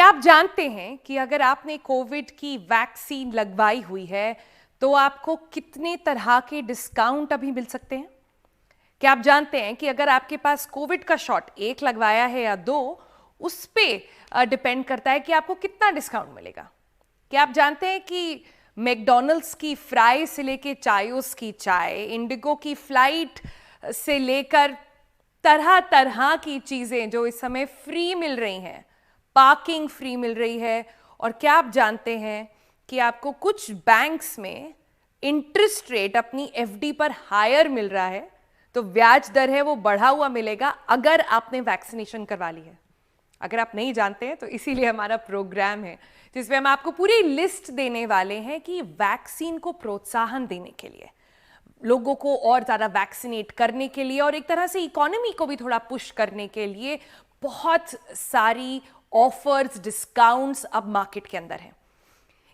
क्या आप जानते हैं कि अगर आपने कोविड की वैक्सीन लगवाई हुई है तो आपको कितने तरह के डिस्काउंट अभी मिल सकते हैं? क्या आप जानते हैं कि अगर आपके पास कोविड का शॉट एक लगवाया है या दो, उस पे डिपेंड करता है कि आपको कितना डिस्काउंट मिलेगा? क्या आप जानते हैं कि मैकडॉनल्ड्स की फ्राई से लेके चायोस की चाय, इंडिगो की फ्लाइट से लेकर तरह तरह की चीजें जो इस समय फ्री मिल रही हैं, पार्किंग फ्री मिल रही है। और क्या आप जानते हैं कि आपको कुछ बैंक्स में इंटरेस्ट रेट अपनी एफडी पर हायर मिल रहा है, तो ब्याज दर है वो बढ़ा हुआ मिलेगा अगर आपने वैक्सीनेशन करवा ली है। अगर आप नहीं जानते हैं तो इसीलिए हमारा प्रोग्राम है जिसमें हम आपको पूरी लिस्ट देने वाले हैं कि वैक्सीन को प्रोत्साहन देने के लिए, लोगों को और ज़्यादा वैक्सीनेट करने के लिए और एक तरह से इकोनॉमी को भी थोड़ा पुश करने के लिए बहुत सारी ऑफर्स, डिस्काउंट्स अब मार्केट के अंदर हैं।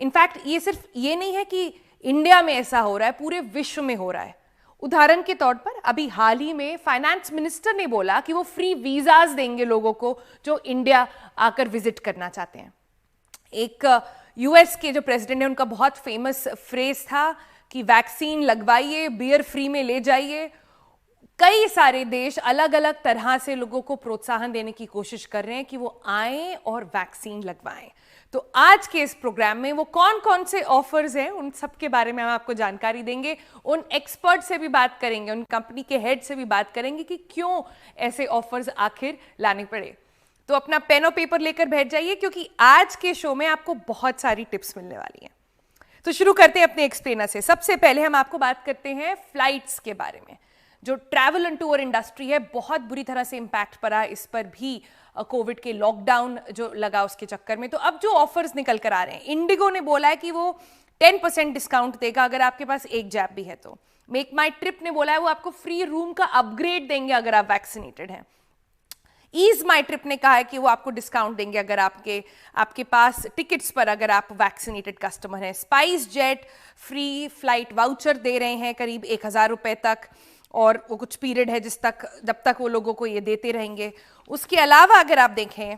इनफैक्ट ये सिर्फ ये नहीं है कि इंडिया में ऐसा हो रहा है, पूरे विश्व में हो रहा है। उदाहरण के तौर पर अभी हाल ही में फाइनेंस मिनिस्टर ने बोला कि वो फ्री वीजाज देंगे लोगों को जो इंडिया आकर विजिट करना चाहते हैं। एक यूएस के जो प्रेसिडेंट है उनका बहुत फेमस फ्रेज था कि वैक्सीन लगवाइए, बियर फ्री में ले जाइए। कई सारे देश अलग अलग तरह से लोगों को प्रोत्साहन देने की कोशिश कर रहे हैं कि वो आएं और वैक्सीन लगवाएं। तो आज के इस प्रोग्राम में वो कौन कौन से ऑफर्स हैं उन सब के बारे में हम आपको जानकारी देंगे, उन एक्सपर्ट से भी बात करेंगे, उन कंपनी के हेड से भी बात करेंगे कि क्यों ऐसे ऑफर्स आखिर लाने पड़े। तो अपना पेन और पेपर लेकर बैठ जाइए क्योंकि आज के शो में आपको बहुत सारी टिप्स मिलने वाली हैं। तो शुरू करते हैं अपने एक्सप्लेनर से। सबसे पहले हम आपको बात करते हैं फ्लाइट्स के बारे में। जो ट्रैवल एंड टूर इंडस्ट्री है, बहुत बुरी तरह से इंपैक्ट पड़ा इस पर भी कोविड के लॉकडाउन जो लगा उसके चक्कर में। तो अब जो ऑफर्स निकल कर आ रहे हैं, इंडिगो ने बोला है कि वो 10% डिस्काउंट देगा अगर आपके पास एक जैब भी है तो। मेक माई ट्रिप ने बोला है वो आपको फ्री रूम का अपग्रेड देंगे अगर आप वैक्सीनेटेड हैं। ईज माई ट्रिप ने कहा है कि वो आपको डिस्काउंट देंगे अगर आपके पास टिकट्स पर अगर आप वैक्सीनेटेड कस्टमर हैं। SpiceJet free flight voucher दे रहे हैं करीब 1000 रुपए तक, और वो कुछ पीरियड है जब तक वो लोगों को ये देते रहेंगे। उसके अलावा अगर आप देखें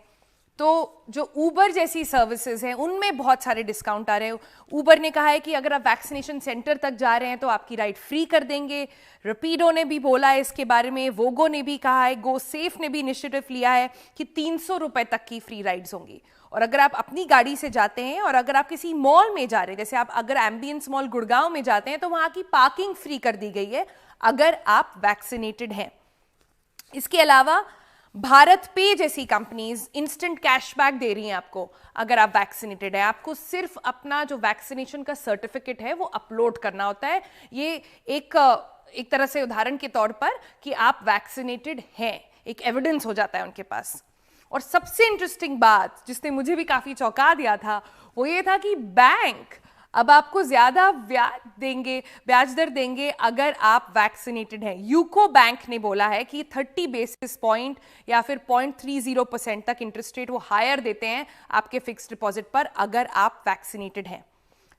तो जो ऊबर जैसी सर्विसेज हैं उनमें बहुत सारे डिस्काउंट आ रहे हैं। ऊबर ने कहा है कि अगर आप वैक्सीनेशन सेंटर तक जा रहे हैं तो आपकी राइड फ्री कर देंगे। रपीडो ने भी बोला है इसके बारे में, वोगो ने भी कहा है, गो सेफ ने भी इनिशिएटिव लिया है कि 300 रुपए तक की फ्री राइड्स होंगी। और अगर आप अपनी गाड़ी से जाते हैं और अगर आप किसी मॉल में जा रहे हैं, जैसे आप अगर एम्बियंस मॉल गुड़गांव में जाते हैं, तो वहां की पार्किंग फ्री कर दी गई है अगर आप वैक्सीनेटेड हैं। इसके अलावा भारत पे जैसी कंपनीज इंस्टेंट कैशबैक दे रही हैं आपको अगर आप वैक्सीनेटेड है। आपको सिर्फ अपना जो वैक्सीनेशन का सर्टिफिकेट है वो अपलोड करना होता है। ये एक तरह से उदाहरण के तौर पर कि आप वैक्सीनेटेड हैं, एक एविडेंस हो जाता है उनके पास। और सबसे इंटरेस्टिंग बात जिसने मुझे भी काफी चौंका दिया था वो ये था कि बैंक अब आपको ज्यादा ब्याज दर देंगे अगर आप वैक्सीनेटेड हैं। यूको बैंक ने बोला है कि 30 बेसिस पॉइंट या फिर 0.30% तक इंटरेस्ट रेट वो हायर देते हैं आपके फिक्स डिपॉजिट पर अगर आप वैक्सीनेटेड हैं।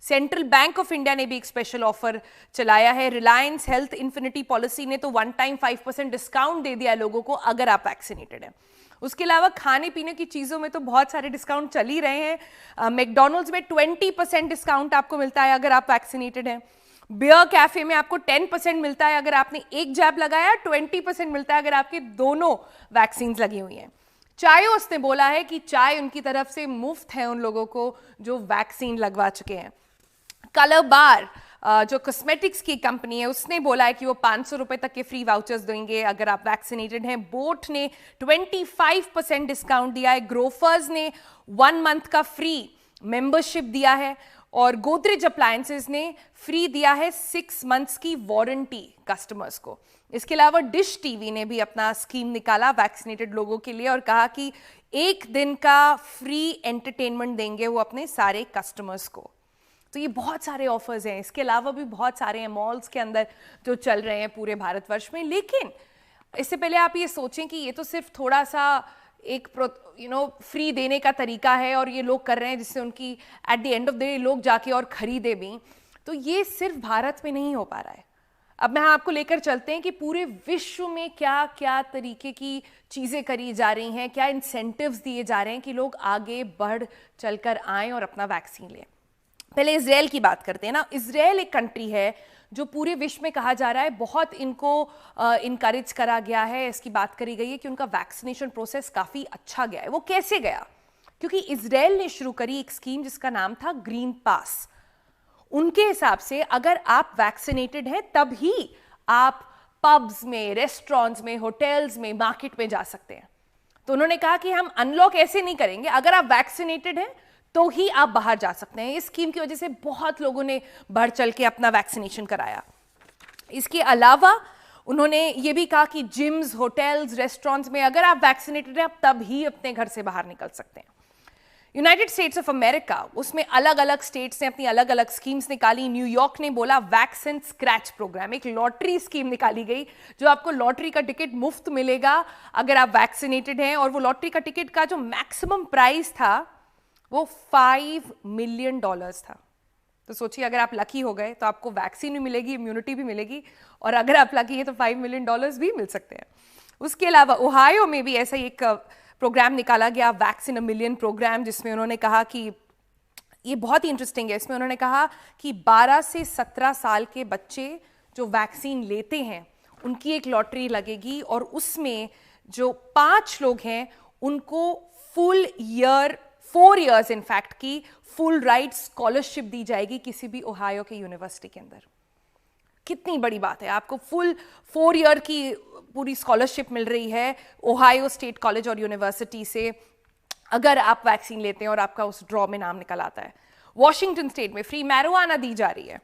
सेंट्रल बैंक ऑफ इंडिया ने भी एक स्पेशल ऑफर चलाया है। रिलायंस हेल्थ इन्फिनिटी पॉलिसी ने तो 1 टाइम 5% डिस्काउंट दे दिया लोगों को अगर आप वैक्सीनेटेड हैं। उसके अलावा खाने पीने की चीज़ों में तो बहुत सारे डिस्काउंट चल ही रहे हैं। मैकडॉनल्ड्स में 20% डिस्काउंट आपको मिलता है अगर आप वैक्सीनेटेड हैं। बियर कैफे में आपको 10% मिलता है अगर आपने एक जैब लगाया, 20% मिलता है अगर आपके दोनों वैक्सीन लगी हुई हैं। चायोस ने बोला है कि चाय उनकी तरफ से मुफ्त है उन लोगों को जो वैक्सीन लगवा चुके हैं। कलर बार जो कॉस्मेटिक्स की कंपनी है उसने बोला है कि वो 500 रुपए तक के फ्री वाउचर्स देंगे अगर आप वैक्सीनेटेड हैं। बोट ने 25% डिस्काउंट दिया है। ग्रोफर्स ने 1 मंथ का फ्री मेंबरशिप दिया है। और गोदरेज अप्लायंसेस ने फ्री दिया है 6 मंथ्स की वारंटी कस्टमर्स को। इसके अलावा डिश टीवी ने भी अपना स्कीम निकाला वैक्सीनेटेड लोगों के लिए और कहा कि 1 दिन का फ्री एंटरटेनमेंट देंगे वो अपने सारे कस्टमर्स को। तो ये बहुत सारे ऑफर्स हैं। इसके अलावा भी बहुत सारे हैं मॉल्स के अंदर जो चल रहे हैं पूरे भारतवर्ष में। लेकिन इससे पहले आप ये सोचें कि ये तो सिर्फ थोड़ा सा एक फ्री देने का तरीका है और ये लोग कर रहे हैं जिससे उनकी at the end of the day लोग जाके और खरीदे भी। तो ये सिर्फ भारत में नहीं हो पा रहा है। अब मैं आपको लेकर चलते हैं कि पूरे विश्व में क्या क्या तरीके की चीज़ें करी जा रही हैं, क्या इंसेंटिव्स दिए जा रहे हैं कि लोग आगे बढ़ चलकर आएं और अपना वैक्सीन लें। पहले इजराइल की बात करते हैं ना। इजराइल एक कंट्री है जो पूरे विश्व में कहा जा रहा है बहुत इनको इनकरेज करा गया है, इसकी बात करी गई है कि उनका वैक्सीनेशन प्रोसेस काफ़ी अच्छा गया है। वो कैसे गया? क्योंकि इजराइल ने शुरू करी एक स्कीम जिसका नाम था ग्रीन पास। उनके हिसाब से अगर आप वैक्सीनेटेड हैं तभी आप पब्स में, रेस्टोरेंट्स में, होटल्स में, मार्केट में जा सकते हैं। तो उन्होंने कहा कि हम अनलॉक ऐसे नहीं करेंगे, अगर आप वैक्सीनेटेड हैं तो ही आप बाहर जा सकते हैं। इस स्कीम की वजह से बहुत लोगों ने बढ़ चल के अपना वैक्सीनेशन कराया। इसके अलावा उन्होंने ये भी कहा कि जिम्स, होटल्स, रेस्टोरेंट्स में अगर आप वैक्सीनेटेड हैं आप तब ही अपने घर से बाहर निकल सकते हैं। यूनाइटेड स्टेट्स ऑफ अमेरिका, उसमें अलग अलग स्टेट्स ने अपनी अलग अलग स्कीम्स निकाली। न्यूयॉर्क ने बोला वैक्सीन स्क्रैच प्रोग्राम, एक लॉटरी स्कीम निकाली गई जो आपको लॉटरी का टिकट मुफ्त मिलेगा अगर आप वैक्सीनेटेड हैं। और वो लॉटरी का टिकट का जो मैक्सिमम प्राइस था वो $5 मिलियन था। तो सोचिए अगर आप लकी हो गए तो आपको वैक्सीन भी मिलेगी, इम्यूनिटी भी मिलेगी, और अगर आप लकी है तो $5 मिलियन भी मिल सकते हैं। उसके अलावा ओहायो में भी ऐसा ही एक प्रोग्राम निकाला गया, वैक्सीन अ मिलियन प्रोग्राम, जिसमें उन्होंने कहा कि ये बहुत ही इंटरेस्टिंग है। इसमें उन्होंने कहा कि 12 से 17 साल के बच्चे जो वैक्सीन लेते हैं उनकी एक लॉटरी लगेगी और उसमें जो 5 लोग हैं उनको फुल ईयर, 4 इयर्स इनफैक्ट की फुल राइट स्कॉलरशिप दी जाएगी किसी भी ओहायो के यूनिवर्सिटी के अंदर। कितनी बड़ी बात है, आपको फुल 4 ईयर की पूरी स्कॉलरशिप मिल रही है ओहायो स्टेट कॉलेज और यूनिवर्सिटी से अगर आप वैक्सीन लेते हैं और आपका उस ड्रॉ में नाम निकल आता है। वॉशिंगटन स्टेट में फ्री मैरिजुआना दी जा रही है।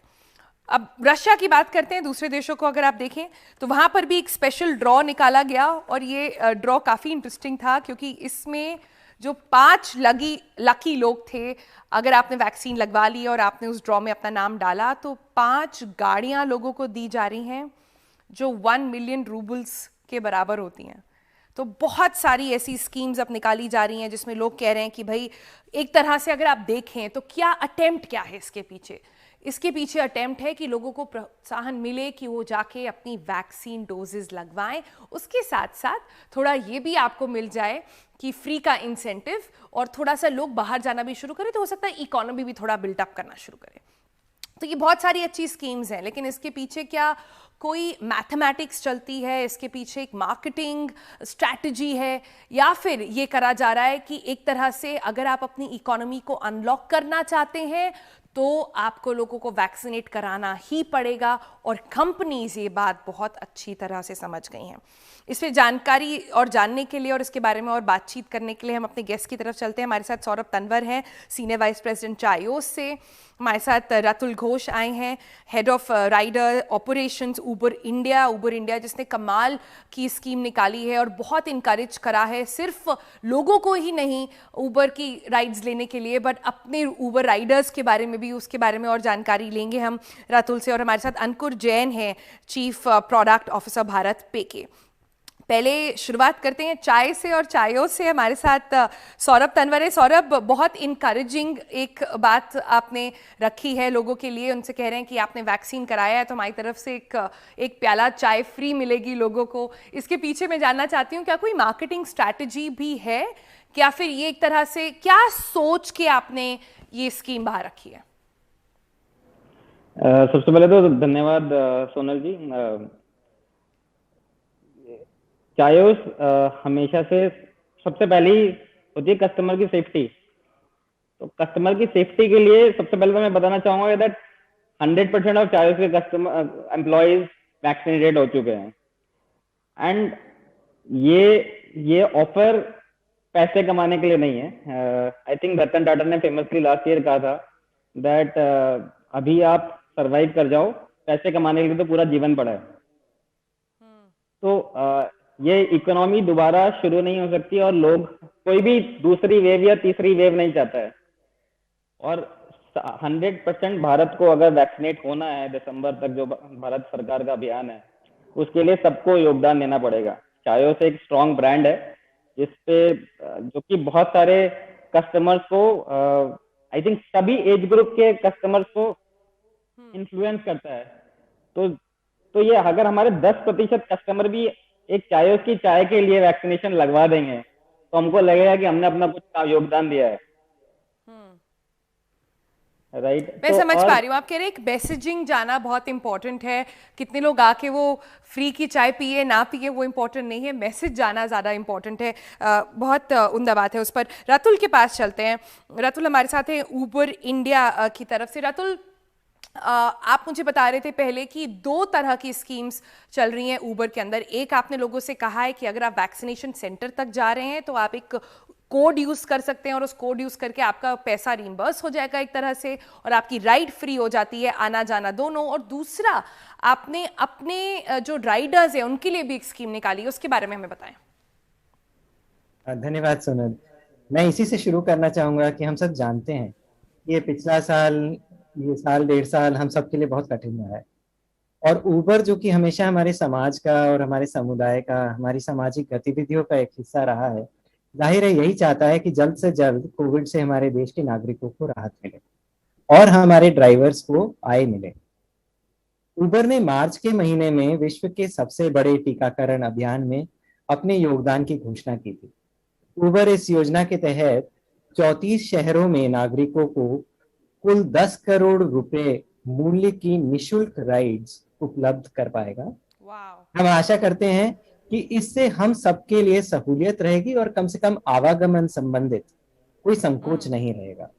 अब रशिया की बात करते हैं, दूसरे देशों को अगर आप देखें तो वहां पर भी एक स्पेशल ड्रॉ निकाला गया और ये ड्रॉ काफी इंटरेस्टिंग था क्योंकि इसमें जो 5 लकी लोग थे, अगर आपने वैक्सीन लगवा ली और आपने उस ड्रॉ में अपना नाम डाला तो 5 गाड़ियां लोगों को दी जा रही हैं जो 1 मिलियन रूबल्स के बराबर होती हैं। तो बहुत सारी ऐसी स्कीम्स अब निकाली जा रही हैं जिसमें लोग कह रहे हैं कि भाई एक तरह से अगर आप देखें तो क्या अटेम्प्ट क्या है इसके पीछे। इसके पीछे अटेम्प्ट है कि लोगों को प्रोत्साहन मिले कि वो जाके अपनी वैक्सीन डोजेस लगवाएं। उसके साथ साथ थोड़ा ये भी आपको मिल जाए कि फ्री का इंसेंटिव और थोड़ा सा लोग बाहर जाना भी शुरू करें तो हो सकता है इकोनॉमी भी थोड़ा बिल्डअप करना शुरू करे। तो ये बहुत सारी अच्छी स्कीम्स हैं, लेकिन इसके पीछे क्या कोई मैथमेटिक्स चलती है, इसके पीछे एक मार्केटिंग स्ट्रैटेजी है, या फिर ये करा जा रहा है कि एक तरह से अगर आप अपनी इकोनॉमी को अनलॉक करना चाहते हैं तो आपको लोगों को वैक्सीनेट कराना ही पड़ेगा। और कंपनीज ये बात बहुत अच्छी तरह से समझ गई हैं। इस पर जानकारी और जानने के लिए और इसके बारे में और बातचीत करने के लिए हम अपने गेस्ट की तरफ चलते हैं। हमारे साथ सौरभ तंवर हैं, सीनियर वाइस प्रेसिडेंट चायोस से। हमारे साथ रतुल घोष आए हैं, head of rider operations Uber India, जिसने कमाल की स्कीम निकाली है और बहुत इनकरेज करा है सिर्फ लोगों को ही नहीं उबर की राइड्स लेने के लिए, बट अपने उबर राइडर्स के बारे में भी, उसके बारे में और जानकारी लेंगे हम रतुल से। और हमारे साथ अंकुर जैन है, चीफ प्रोडक्ट ऑफिसर भारत पे के। पहले शुरुआत करते हैं चाय से और चायों से। हमारे साथ सौरभ तंवर है। सौरभ, बहुत इनकरेजिंग एक बात आपने रखी है लोगों के लिए, उनसे कह रहे हैं कि आपने वैक्सीन कराया है तो हमारी तरफ से एक प्याला चाय फ्री मिलेगी लोगों को। इसके पीछे मैं जानना चाहती हूँ क्या कोई मार्केटिंग स्ट्रैटेजी भी है, क्या फिर ये एक तरह से क्या सोच के आपने ये स्कीम बाहर रखी है? सबसे पहले तो धन्यवाद सोनल जी। चायोस हमेशा से सबसे पहली होती है कस्टमर की सेफ्टी। तो कस्टमर की सेफ्टी के लिए सबसे पहले तो मैं बताना चाहूंगा दैट 100% ऑफ चायोस के कस्टमर एम्प्लॉयज वैक्सीनेटेड हो चुके हैं। एंड ये ऑफर पैसे कमाने के लिए नहीं है। आई थिंक रतन टाटा ने फेमसली लास्ट ईयर कहा था दैट अभी आप सरवाइव कर जाओ, पैसे कमाने के लिए तो पूरा जीवन पड़ा है। तो ये इकोनॉमी दोबारा शुरू नहीं हो सकती और लोग कोई भी दूसरी वेव या तीसरी वेव नहीं चाहता है। और 100% भारत को अगर वैक्सीनेट होना है दिसंबर तक, जो भारत सरकार का अभियान है, उसके लिए सबको योगदान देना पड़ेगा। चायोस एक स्ट्रॉन्ग ब्रांड है जिसपे जो कि बहुत सारे कस्टमर्स को, आई थिंक सभी एज ग्रुप के कस्टमर्स को इन्फ्लुएंस करता है। तो तो ये अगर हमारे 10% कस्टमर भी एक चाय की चाय के लिए वैक्सीनेशन लगवा देंगे तो हमको लगेगा कि हमने अपना कुछ योगदान दिया है। हम्म। राइट। मैं तो समझ और पा रही हूँ, आप कह रहे हैं एक मैसेजिंग जाना बहुत इंपॉर्टेंट है। कितने लोग आके वो फ्री की चाय पिए ना पिए वो इंपॉर्टेंट नहीं है, मैसेज जाना ज़्यादा इंपॉर्टेंट है। बहुत उम्दा बात है। उस पर रतुल के पास चलते हैं। रतुल हमारे साथ हैं ऊबर इंडिया की तरफ से। रतुल, आप मुझे बता रहे थे पहले कि दो तरह की स्कीम्स चल रही हैं ऊबर के अंदर। एक, आपने लोगों से कहा है कि अगर आप वैक्सीनेशन सेंटर तक जा रहे हैं तो आप एक कोड यूज कर सकते हैं और उस कोड यूज करके आपका पैसा रिम्बर्स हो जाएगा एक तरह से, और आपकी राइड फ्री हो जाती है, आना जाना दोनों। और दूसरा, आपने अपने जो राइडर्स हैं उनके लिए भी एक स्कीम निकाली है, उसके बारे में हमें बताएं। धन्यवाद सोनल। मैं इसी से शुरू करना चाहूंगा कि हम सब जानते हैं ये पिछला साल, ये साल 1.5 साल हम सब के लिए बहुत कठिन रहा है। और ऊबर जो कि हमेशा हमारे समाज का और हमारे समुदाय का, हमारी सामाजिक गतिविधियों का एक हिस्सा रहा है, जाहिर है यही चाहता है कि जल्द से जल्द कोविड से हमारे देश के नागरिकों को राहत मिले और हमारे ड्राइवर्स को आय मिले। उबर ने मार्च के महीने में विश्व के सबसे बड़े टीकाकरण अभियान में अपने योगदान की घोषणा की थी। उबर इस योजना के तहत 34 शहरों में नागरिकों को कुल 10 करोड़ रुपए मूल्य की निशुल्क राइड्स उपलब्ध कर पाएगा। हम आशा करते हैं कि इससे हम सबके लिए सहूलियत रहेगी और कम से कम आवागमन संबंधित कोई संकोच नहीं रहेगा।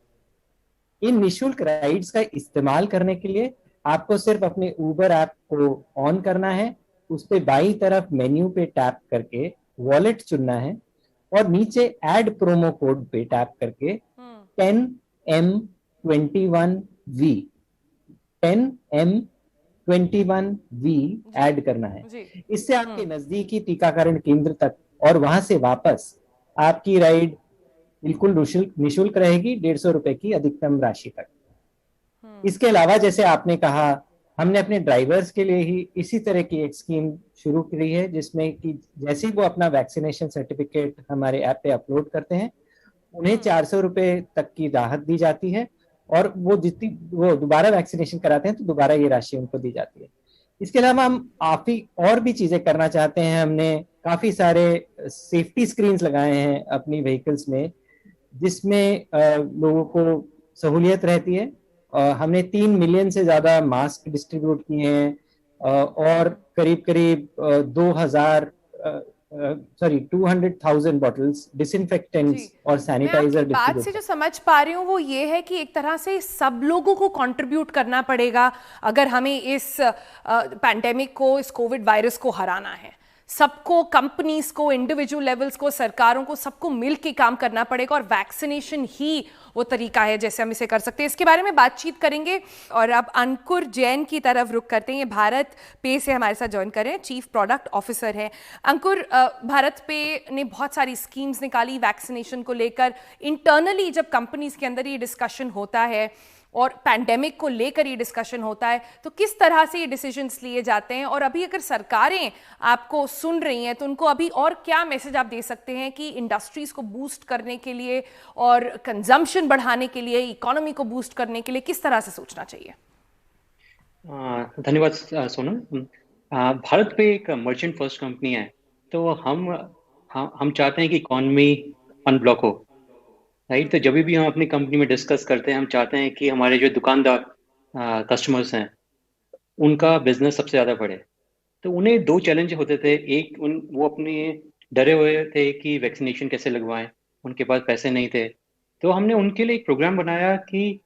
इन निशुल्क राइड्स का इस्तेमाल करने के लिए आपको सिर्फ अपने उबर ऐप को ऑन करना है, उस पे बाईं तरफ मेन्यू पे टैप करके वॉलेट चुनना है और नीचे ऐड प्रोमो कोड पे टैप करके 10M21V 10M21V ऐड करना है। इससे आपके नजदीकी टीकाकरण केंद्र तक और वहां से वापस आपकी राइड बिल्कुल निशुल्क रहेगी, 150 रुपए की अधिकतम राशि तक। इसके अलावा जैसे आपने कहा, हमने अपने ड्राइवर्स के लिए ही इसी तरह की एक स्कीम शुरू की है, जिसमें कि जैसे ही वो अपना वैक्सीनेशन सर्टिफिकेट हमारे ऐप पे अपलोड करते हैं, उन्हें 400 रुपए तक की राहत दी जाती है और वो दोबारा वैक्सीनेशन कराते हैं तो दोबारा ये राशि उनको दी जाती है। इसके अलावा हम काफी और भी चीजें करना चाहते हैं। हमने काफी सारे सेफ्टी स्क्रीन्स लगाए हैं अपनी व्हीकल्स में, जिसमें लोगों को सहूलियत रहती है। हमने 3 मिलियन से ज्यादा मास्क डिस्ट्रीब्यूट किए हैं और करीब करीब 200,000 बॉटल्स डिसइंफेक्टेंट्स और सैनिटाइजर बात से जो समझ पा रही हूँ वो ये है कि एक तरह से सब लोगों को कंट्रीब्यूट करना पड़ेगा अगर हमें इस पैंडेमिक को, इस कोविड वायरस को हराना है। सबको, कंपनीज को, इंडिविजुअल लेवल्स को, सरकारों को, सबको मिलकर काम करना पड़ेगा और वैक्सीनेशन ही वो तरीका है जैसे हम इसे कर सकते हैं। इसके बारे में बातचीत करेंगे और अब अंकुर जैन की तरफ रुख करते हैं। ये भारत पे से हमारे साथ ज्वाइन करें, चीफ प्रोडक्ट ऑफिसर है अंकुर। भारत पे ने बहुत सारी स्कीम्स निकाली वैक्सीनेशन को लेकर। इंटरनली जब कंपनीज के अंदर ये डिस्कशन होता है और पैंडेमिक को लेकर ये डिस्कशन होता है तो किस तरह से ये डिसीजंस लिए जाते हैं, और अभी अगर सरकारें आपको सुन रही हैं तो उनको अभी और क्या मैसेज आप दे सकते हैं कि इंडस्ट्रीज को बूस्ट करने के लिए और कंजम्पशन बढ़ाने के लिए, इकोनॉमी को बूस्ट करने के लिए किस तरह से सोचना चाहिए? धन्यवाद सोनम। भारत पे एक मर्चेंट फर्स्ट कंपनी है, तो हम चाहते हैं कि इकोनॉमी अनब्लॉक हो, राइट। तो जब भी हम अपनी कंपनी में डिस्कस करते हैं, हम चाहते हैं कि हमारे जो दुकानदार कस्टमर्स हैं उनका बिजनेस सबसे ज़्यादा बढ़े। तो उन्हें 2 चैलेंज होते थे। एक, वो अपने डरे हुए थे कि वैक्सीनेशन कैसे लगवाएं, उनके पास पैसे नहीं थे। तो हमने उनके लिए एक प्रोग्राम बनाया कि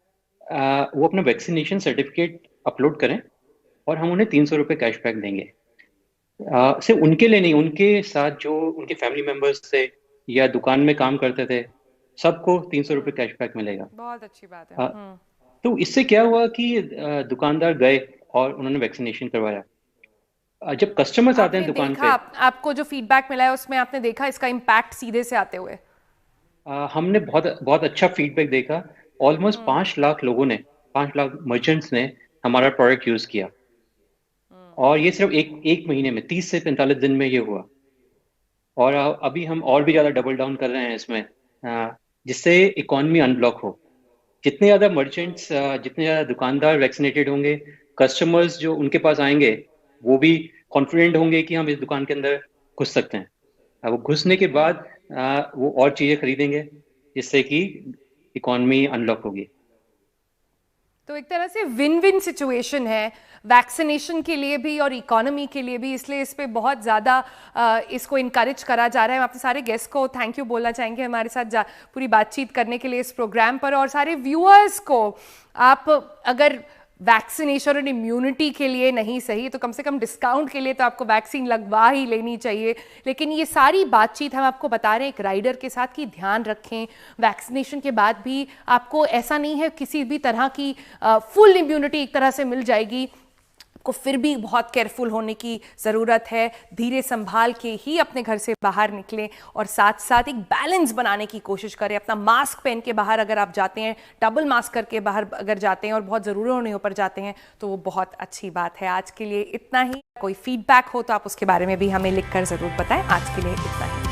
वो अपना वैक्सीनेशन सर्टिफिकेट अपलोड करें और हम उन्हें 300 रुपये कैशबैक देंगे। सिर्फ उनके लिए नहीं, उनके साथ जो उनके फैमिली मेम्बर्स थे या दुकान में काम करते थे, सबको 300 रुपये कैशबैक मिलेगा। बहुत अच्छी बात है। तो इससे क्या हुआ कि दुकानदार गए और उन्होंने वैक्सीनेशन करवाया। जब कस्टमर्स आते हैं दुकान पे, आपको जो फीडबैक मिला है उसमें आपने देखा इसका इम्पैक्ट सीधे से आते हुए? हमने बहुत बहुत अच्छा फीडबैक देखा। ऑलमोस्ट 5 लाख लोगों ने, 5 लाख मर्चेंट्स ने हमारा प्रोडक्ट यूज किया और ये सिर्फ एक महीने में, 30 से 45 दिन में ये हुआ। और अभी हम और भी ज़्यादा डबल डाउन कर रहे हैं इसमें, जिससे इकोनॉमी अनब्लॉक हो। जितने ज़्यादा मर्चेंट्स, जितने ज़्यादा दुकानदार वैक्सीनेटेड होंगे, कस्टमर्स जो उनके पास आएंगे, वो भी कॉन्फिडेंट होंगे कि हम इस दुकान के अंदर घुस सकते हैं। अब वो घुसने के बाद वो और चीजें खरीदेंगे, जिससे कि इकॉनमी अनलॉक होगी। तो एक तरह से विन विन सिचुएशन है वैक्सीनेशन के लिए भी और इकोनॉमी के लिए भी, इसलिए इस पे बहुत ज़्यादा इसको इनकरेज करा जा रहा है। हम अपने सारे गेस्ट को थैंक यू बोलना चाहेंगे हमारे साथ पूरी बातचीत करने के लिए इस प्रोग्राम पर, और सारे व्यूअर्स को, आप अगर वैक्सीनेशन और इम्यूनिटी के लिए नहीं सही तो कम से कम डिस्काउंट के लिए तो आपको वैक्सीन लगवा ही लेनी चाहिए। लेकिन ये सारी बातचीत हम आपको बता रहे हैं एक राइडर के साथ कि ध्यान रखें, वैक्सीनेशन के बाद भी आपको ऐसा नहीं है किसी भी तरह की फुल इम्यूनिटी एक तरह से मिल जाएगी, को फिर भी बहुत केयरफुल होने की ज़रूरत है। धीरे संभाल के ही अपने घर से बाहर निकलें और साथ साथ एक बैलेंस बनाने की कोशिश करें। अपना मास्क पहन के बाहर अगर आप जाते हैं, डबल मास्क करके बाहर अगर जाते हैं और बहुत ज़रूरी होने पर जाते हैं तो वो बहुत अच्छी बात है। आज के लिए इतना ही। कोई फीडबैक हो तो आप उसके बारे में भी हमें लिखकर ज़रूर बताएं। आज के लिए इतना ही।